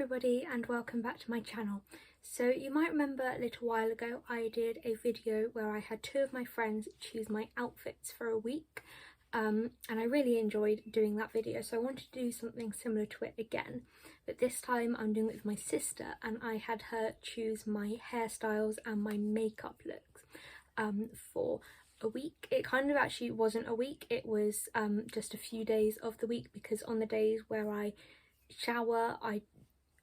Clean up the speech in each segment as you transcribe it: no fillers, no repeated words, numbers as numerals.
everybody and welcome back to my channel. So you might remember a little while ago I did a video where I had two of my friends choose my outfits for a week, and I really enjoyed doing that video, so I wanted to do something similar to it again, but this time I'm doing it with my sister and I had her choose my hairstyles and my makeup looks for a week. It kind of actually wasn't a week, it was just a few days of the week, because on the days where I shower I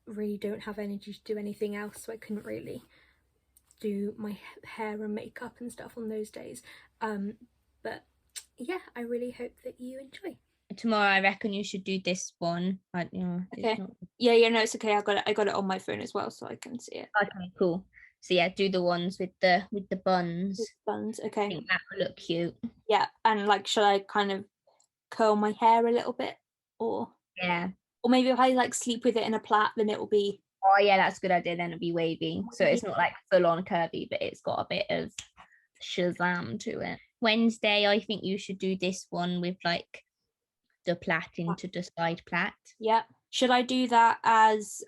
really don't have energy to do anything else, so I couldn't really do my hair and makeup and stuff on those days. But yeah, I really hope that you enjoy. Tomorrow I reckon you should do this one. Okay. Yeah, no, it's okay. I got it on my phone as well, so I can see it. Okay, cool. So yeah, do the ones with the buns. With buns, I okay. think that will look cute. Yeah, and like, should I kind of curl my hair a little bit, or Yeah. or maybe if I like sleep with it in a plait, then it will be. Oh yeah, that's a good idea. Then it'll be wavy, so it's not like full on curvy, but it's got a bit of shazam to it. Wednesday, I think you should do this one with like the plait into the side plait. Yeah. Should I do that as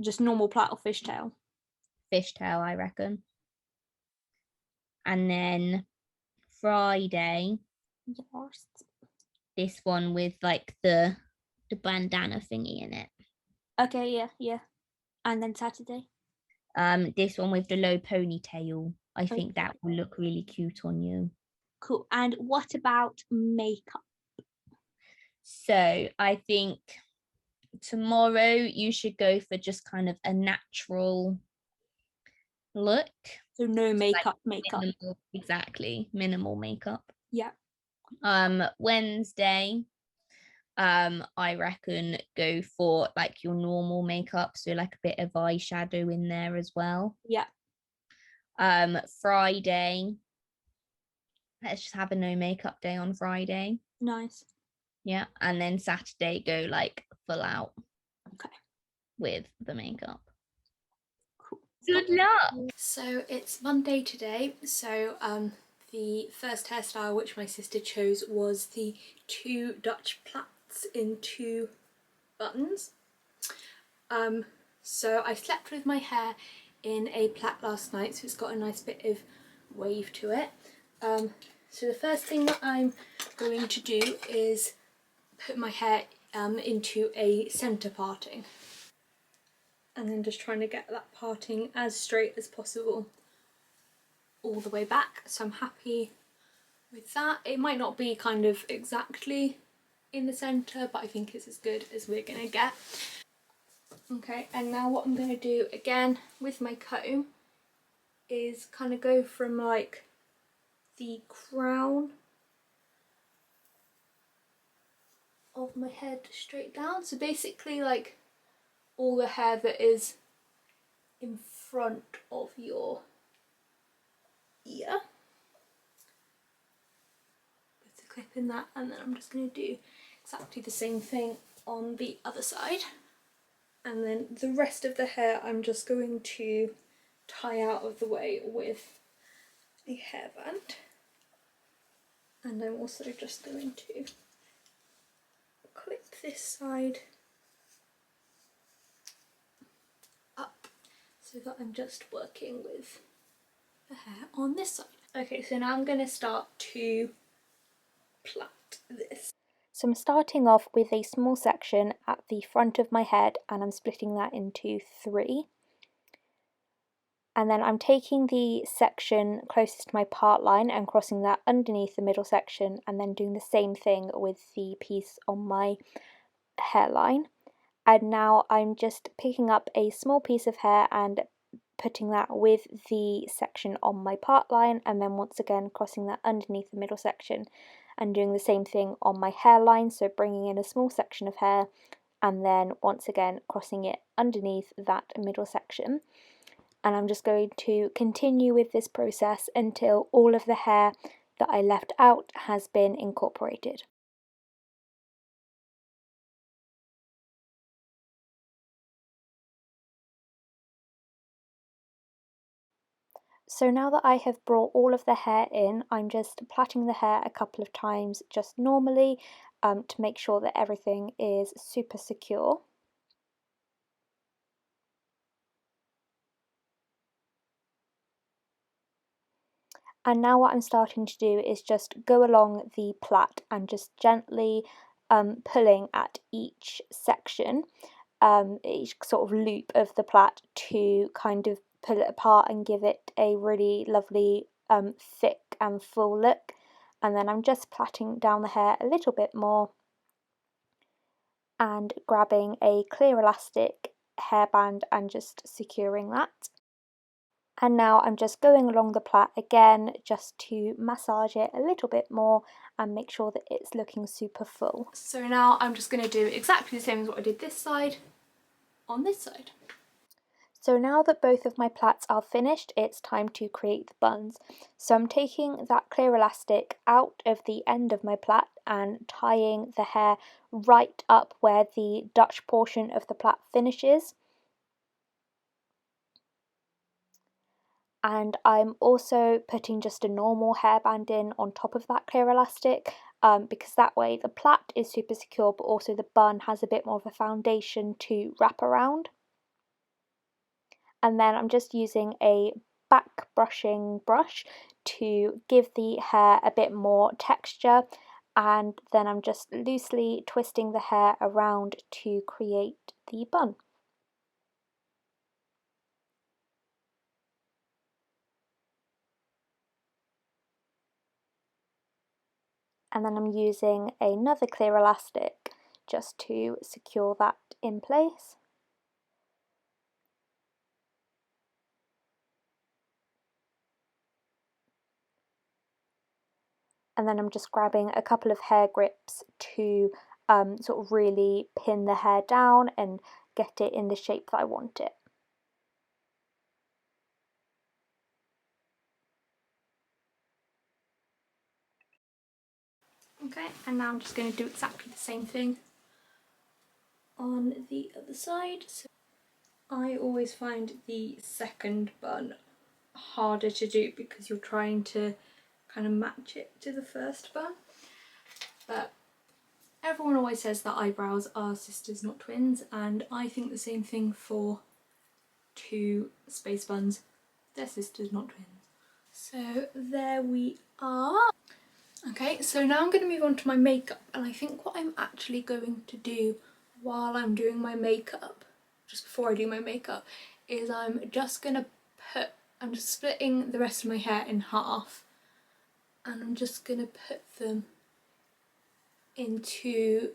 just normal plait or fishtail? Fishtail, I reckon. And then Friday, Yes. this one with like the bandana thingy in it. Okay, yeah. And then Saturday? This one with the low ponytail. I think that will look really cute on you. Cool. And what about makeup? So I think tomorrow you should go for just kind of a natural look. So no makeup, like minimal, exactly, minimal makeup. Yeah. Wednesday, I reckon go for like your normal makeup, so like a bit of eyeshadow in there as well. Yeah. Friday, let's just have a no makeup day on Friday. Nice. Yeah, and then Saturday go like full out. Okay. With the makeup. Cool. Good luck. So it's Monday today, so the first hairstyle which my sister chose was the two Dutch plaits in two buttons. So I slept with my hair in a plait last night, so it's got a nice bit of wave to it. So the first thing that I'm going to do is put my hair into a centre parting, and then just trying to get that parting as straight as possible all the way back. So I'm happy with that. It might not be kind of exactly in the centre, but I think it's as good as we're gonna get. Okay, and now what I'm going to do again with my comb is kind of go from like the crown of my head straight down. So basically like all the hair that is in front of your ear. Put a clip in that, and then I'm just going to do exactly the same thing on the other side. And then the rest of the hair I'm just going to tie out of the way with a hairband. And I'm also just going to clip this side up so that I'm just working with the hair on this side. Okay, so now I'm going to start to plait this. So I'm starting off with a small section at the front of my head, and I'm splitting that into three. And then I'm taking the section closest to my part line and crossing that underneath the middle section, and then doing the same thing with the piece on my hairline. And now I'm just picking up a small piece of hair and putting that with the section on my part line, and then once again crossing that underneath the middle section and doing the same thing on my hairline, so bringing in a small section of hair and then once again crossing it underneath that middle section. And I'm just going to continue with this process until all of the hair that I left out has been incorporated. So now that I have brought all of the hair in, I'm just plaiting the hair a couple of times just normally to make sure that everything is super secure. And now what I'm starting to do is just go along the plait and just gently pulling at each section, each sort of loop of the plait, to kind of pull it apart and give it a really lovely thick and full look. And then I'm just plaiting down the hair a little bit more and grabbing a clear elastic hairband and just securing that. And now I'm just going along the plait again just to massage it a little bit more and make sure that it's looking super full. So now I'm just going to do exactly the same as what I did this side on this side. So now that both of my plaits are finished, it's time to create the buns. So I'm taking that clear elastic out of the end of my plait and tying the hair right up where the Dutch portion of the plait finishes. And I'm also putting just a normal hairband in on top of that clear elastic, because that way the plait is super secure, but also the bun has a bit more of a foundation to wrap around. And then I'm just using a back brushing brush to give the hair a bit more texture, and then I'm just loosely twisting the hair around to create the bun. And then I'm using another clear elastic just to secure that in place. And then I'm just grabbing a couple of hair grips to sort of really pin the hair down and get it in the shape that I want it. Okay, and now I'm just going to do exactly the same thing on the other side. So I always find the second bun harder to do because you're trying to kind of match it to the first bun. But everyone always says that eyebrows are sisters, not twins, and I think the same thing for two space buns. They're sisters, not twins. So there we are. Okay, so now I'm going to move on to my makeup, and I think what I'm actually going to do while I'm doing my makeup, just before I do my makeup, is I'm just splitting the rest of my hair in half, and I'm just going to put them into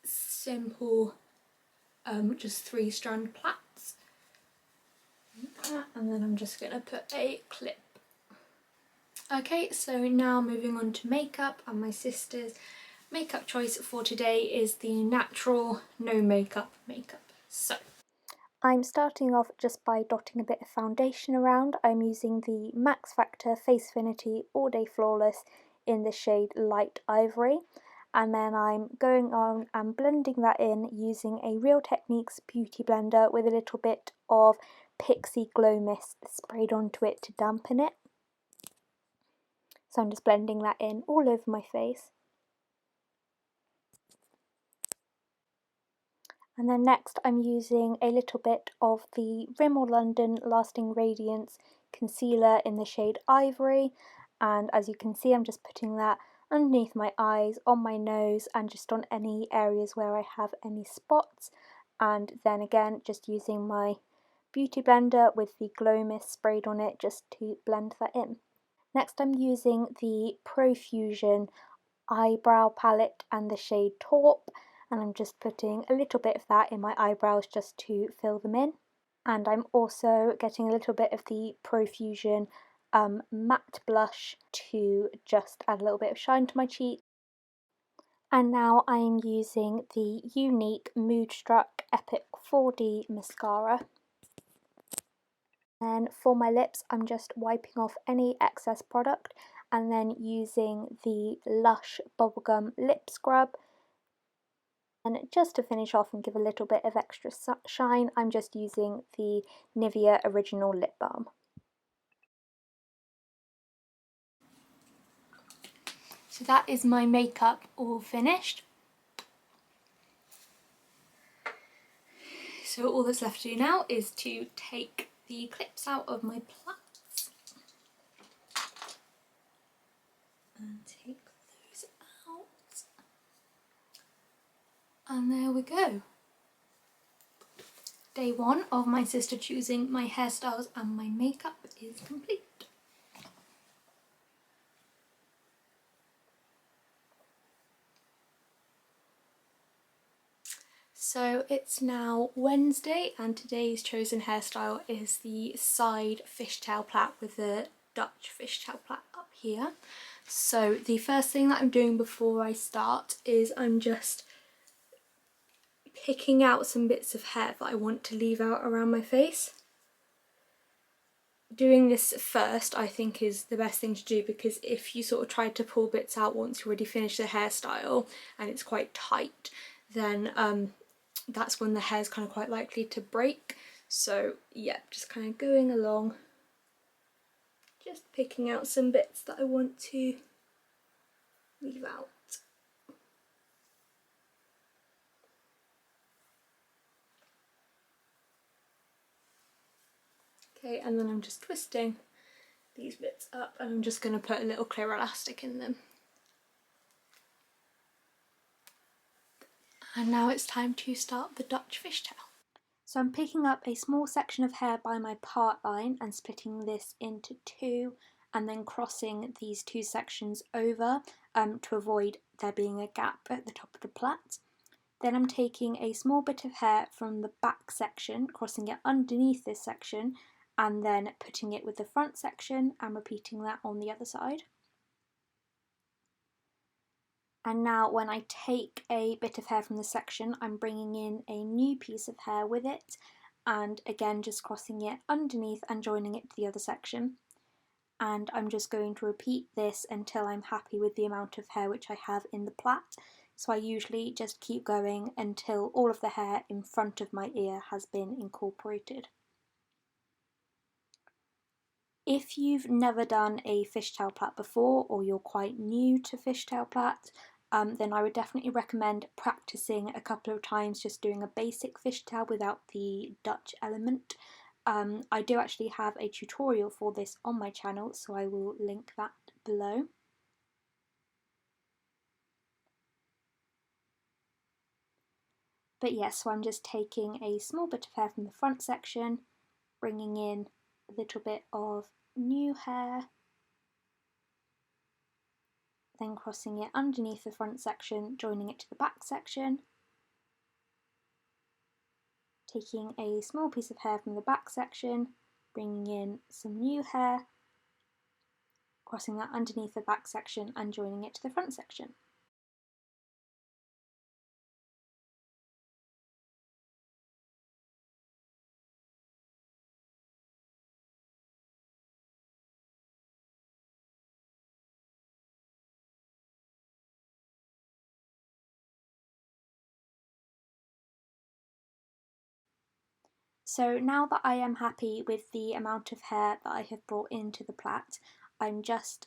simple just 3-strand plaits, and then I'm just going to put a clip. Okay, so now moving on to makeup, and my sister's makeup choice for today is the natural no makeup. So I'm starting off just by dotting a bit of foundation around. I'm using the Max Factor Facefinity All Day Flawless in the shade Light Ivory, and then I'm going on and blending that in using a Real Techniques beauty blender with a little bit of Pixie Glow Mist sprayed onto it to dampen it. So I'm just blending that in all over my face. And then next I'm using a little bit of the Rimmel London Lasting Radiance concealer in the shade Ivory, and as you can see I'm just putting that underneath my eyes, on my nose, and just on any areas where I have any spots, and then again just using my beauty blender with the Glow Mist sprayed on it just to blend that in. Next I'm using the Profusion eyebrow palette and the shade Taupe, and I'm just putting a little bit of that in my eyebrows just to fill them in. And I'm also getting a little bit of the Profusion matte blush to just add a little bit of shine to my cheek. And now I'm using the Unique Moodstruck Epic 4D mascara. And for my lips, I'm just wiping off any excess product and then using the Lush Bubblegum Lip Scrub. And just to finish off and give a little bit of extra shine, I'm just using the Nivea Original Lip Balm. So that is my makeup all finished. So all that's left to do now is to take the clips out of my plaits. and take those out. And there we go. Day one of my sister choosing my hairstyles and my makeup is complete. So it's now Wednesday and today's chosen hairstyle is the side fishtail plait with the Dutch fishtail plait up here. So the first thing that I'm doing before I start is I'm just picking out some bits of hair that I want to leave out around my face. Doing this first I think is the best thing to do, because if you sort of try to pull bits out once you already finished the hairstyle and it's quite tight, then that's when the hair's kind of quite likely to break. So yeah, just kind of going along, just picking out some bits that I want to leave out. Okay, and then I'm just twisting these bits up and I'm just going to put a little clear elastic in them. And now it's time to start the Dutch fishtail. So I'm picking up a small section of hair by my part line and splitting this into two and then crossing these two sections over to avoid there being a gap at the top of the plait. Then I'm taking a small bit of hair from the back section, crossing it underneath this section and then putting it with the front section and repeating that on the other side. And now when I take a bit of hair from the section, I'm bringing in a new piece of hair with it and again just crossing it underneath and joining it to the other section. And I'm just going to repeat this until I'm happy with the amount of hair which I have in the plait. So I usually just keep going until all of the hair in front of my ear has been incorporated. If you've never done a fishtail plait before, or you're quite new to fishtail plait, then I would definitely recommend practicing a couple of times just doing a basic fishtail without the Dutch element. I do actually have a tutorial for this on my channel, so I will link that below. But yes, so I'm just taking a small bit of hair from the front section, bringing in a little bit of new hair, then crossing it underneath the front section, joining it to the back section, taking a small piece of hair from the back section, bringing in some new hair, crossing that underneath the back section and joining it to the front section. So now that I am happy with the amount of hair that I have brought into the plait, I'm just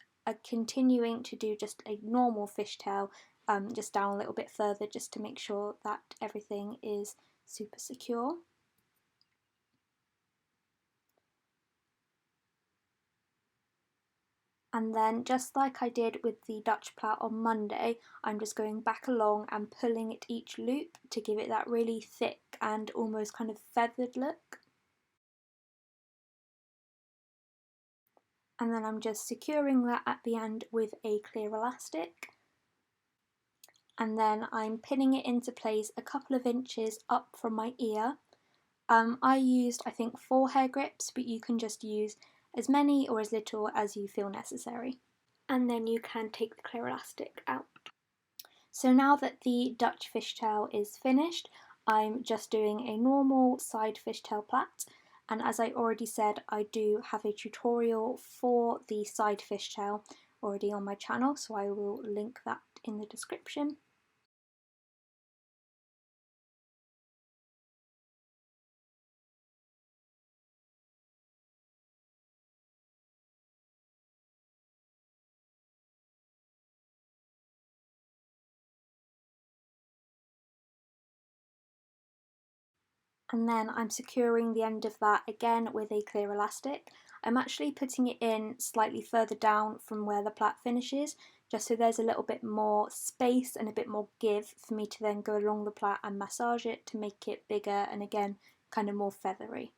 continuing to do just a normal fishtail, just down a little bit further just to make sure that everything is super secure. And then just like I did with the Dutch plait on Monday, I'm just going back along and pulling at each loop to give it that really thick and almost kind of feathered look. And then I'm just securing that at the end with a clear elastic. And then I'm pinning it into place a couple of inches up from my ear. I used, I think, 4 hair grips, but you can just use as many or as little as you feel necessary. And then you can take the clear elastic out. So now that the Dutch fishtail is finished, I'm just doing a normal side fishtail plait. And as I already said, I do have a tutorial for the side fishtail already on my channel, so I will link that in the description. And then I'm securing the end of that again with a clear elastic. I'm actually putting it in slightly further down from where the plait finishes, just so there's a little bit more space and a bit more give for me to then go along the plait and massage it to make it bigger and again kind of more feathery.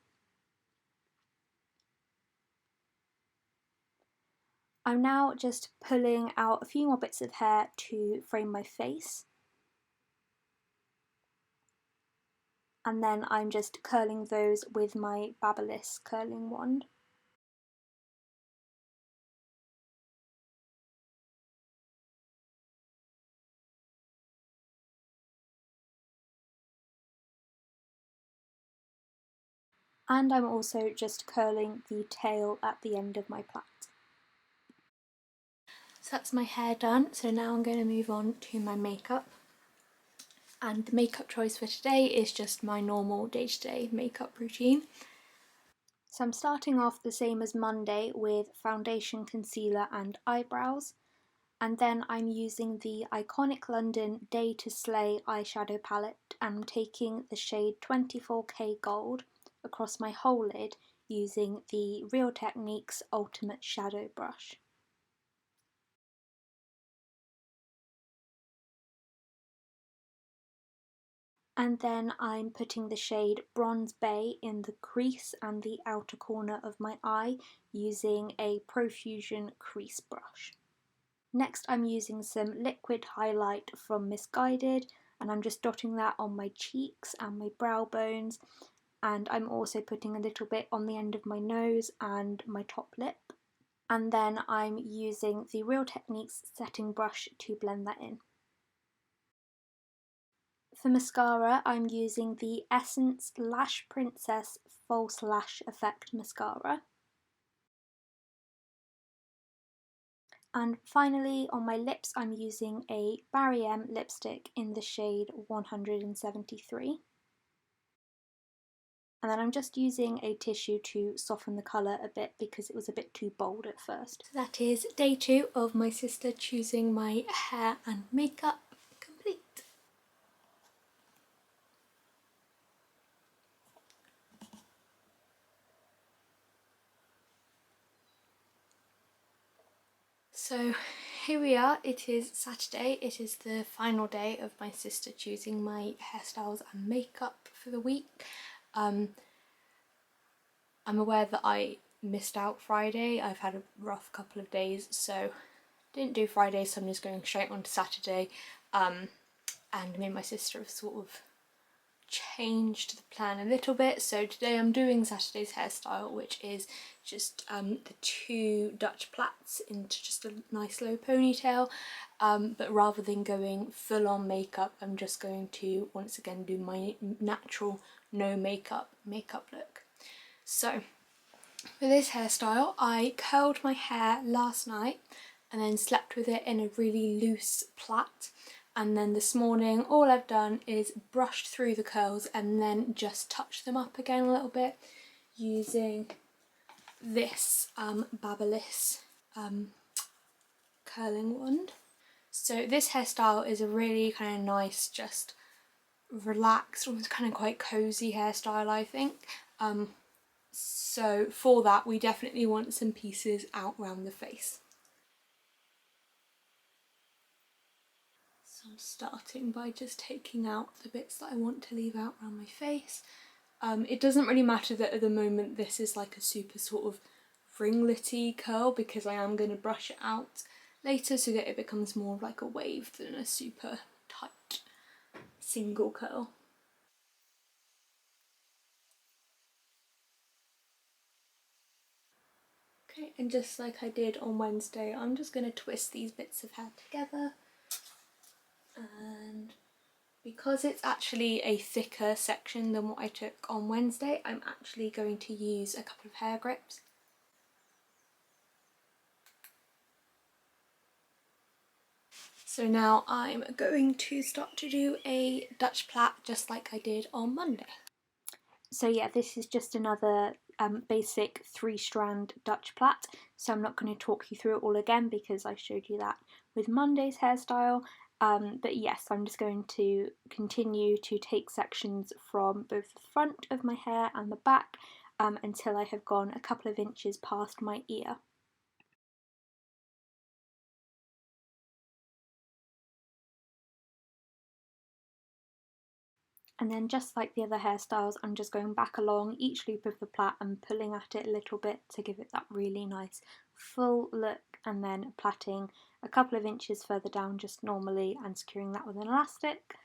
I'm now just pulling out a few more bits of hair to frame my face. And then I'm just curling those with my Babyliss curling wand. And I'm also just curling the tail at the end of my plait. So that's my hair done, so now I'm going to move on to my makeup. And the makeup choice for today is just my normal day-to-day makeup routine. So I'm starting off the same as Monday with foundation, concealer and eyebrows. And then I'm using the Iconic London Day to Slay eyeshadow palette and I'm taking the shade 24K Gold across my whole lid using the Real Techniques Ultimate Shadow Brush. And then I'm putting the shade Bronze Bay in the crease and the outer corner of my eye using a Profusion crease brush. Next I'm using some liquid highlight from Misguided and I'm just dotting that on my cheeks and my brow bones, and I'm also putting a little bit on the end of my nose and my top lip. And then I'm using the Real Techniques setting brush to blend that in. For mascara, I'm using the Essence Lash Princess False Lash Effect Mascara. And finally, on my lips, I'm using a Barry M lipstick in the shade 173. And then I'm just using a tissue to soften the colour a bit because it was a bit too bold at first. So that is day 2 of my sister choosing my hair and makeup complete. So here we are, it is Saturday, it is the final day of my sister choosing my hairstyles and makeup for the week. I'm aware that I missed out Friday, I've had a rough couple of days, so didn't do Friday, so I'm just going straight on to Saturday. And me and my sister have sort of changed the plan a little bit, so today I'm doing Saturday's hairstyle, which is just the 2 Dutch plaits into just a nice low ponytail, but rather than going full on makeup, I'm just going to once again do my natural no makeup look. So for this hairstyle I curled my hair last night and then slept with it in a really loose plait. And then this morning all I've done is brushed through the curls and then just touched them up again a little bit using this Babyliss curling wand. So this hairstyle is a really kind of nice, just relaxed, almost kind of quite cozy hairstyle, I think. So for that we definitely want some pieces out round the face. So I'm starting by just taking out the bits that I want to leave out around my face. It doesn't really matter that at the moment this is like a super sort of ringlety curl because I am going to brush it out later so that it becomes more of like a wave than a super tight single curl. Okay, and just like I did on Wednesday, I'm just going to twist these bits of hair together, and because it's actually a thicker section than what I took on Wednesday, I'm actually going to use a couple of hair grips. So now I'm going to start to do a Dutch plait just like I did on Monday. So yeah, this is just another basic 3-strand Dutch plait, so I'm not going to talk you through it all again because I showed you that with Monday's hairstyle. But yes, I'm just going to continue to take sections from both the front of my hair and the back until I have gone a couple of inches past my ear. And then just like the other hairstyles, I'm just going back along each loop of the plait and pulling at it a little bit to give it that really nice full look, and then plaiting a couple of inches further down just normally and securing that with an elastic.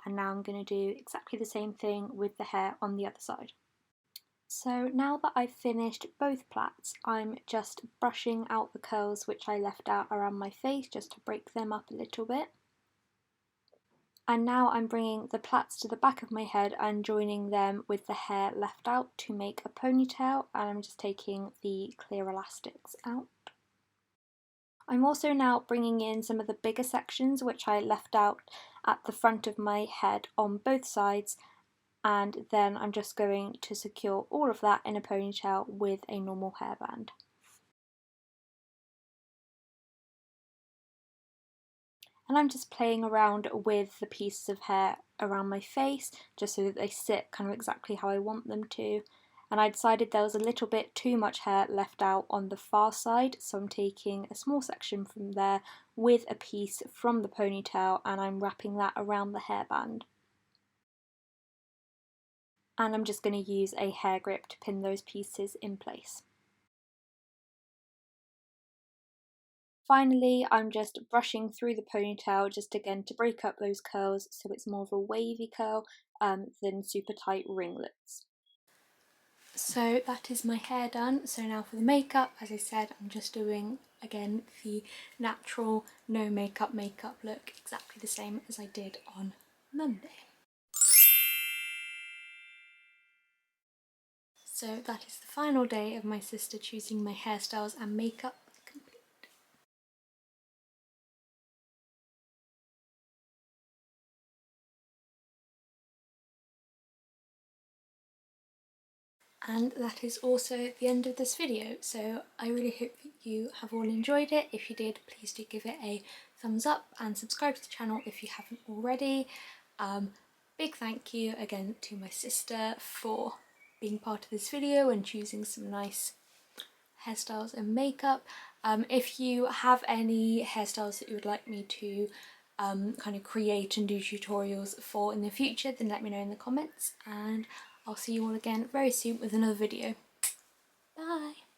And now I'm going to do exactly the same thing with the hair on the other side. So now that I've finished both plaits, I'm just brushing out the curls which I left out around my face just to break them up a little bit. And now I'm bringing the plaits to the back of my head and joining them with the hair left out to make a ponytail, and I'm just taking the clear elastics out. I'm also now bringing in some of the bigger sections which I left out at the front of my head on both sides, and then I'm just going to secure all of that in a ponytail with a normal hairband. And I'm just playing around with the pieces of hair around my face just so that they sit kind of exactly how I want them to. And I decided there was a little bit too much hair left out on the far side, so I'm taking a small section from there with a piece from the ponytail and I'm wrapping that around the hairband. And I'm just going to use a hair grip to pin those pieces in place. Finally, I'm just brushing through the ponytail just again to break up those curls so it's more of a wavy curl than super tight ringlets. So that is my hair done. So now for the makeup, as I said, I'm just doing again the natural no makeup look, exactly the same as I did on Monday. So that is the final day of my sister choosing my hairstyles and makeup complete. And that is also the end of this video, so I really hope that you have all enjoyed it. If you did, please do give it a thumbs up and subscribe to the channel if you haven't already. Big thank you again to my sister for being part of this video and choosing some nice hairstyles and makeup. If you have any hairstyles that you would like me to kind of create and do tutorials for in the future, then let me know in the comments, and I'll see you all again very soon with another video. Bye!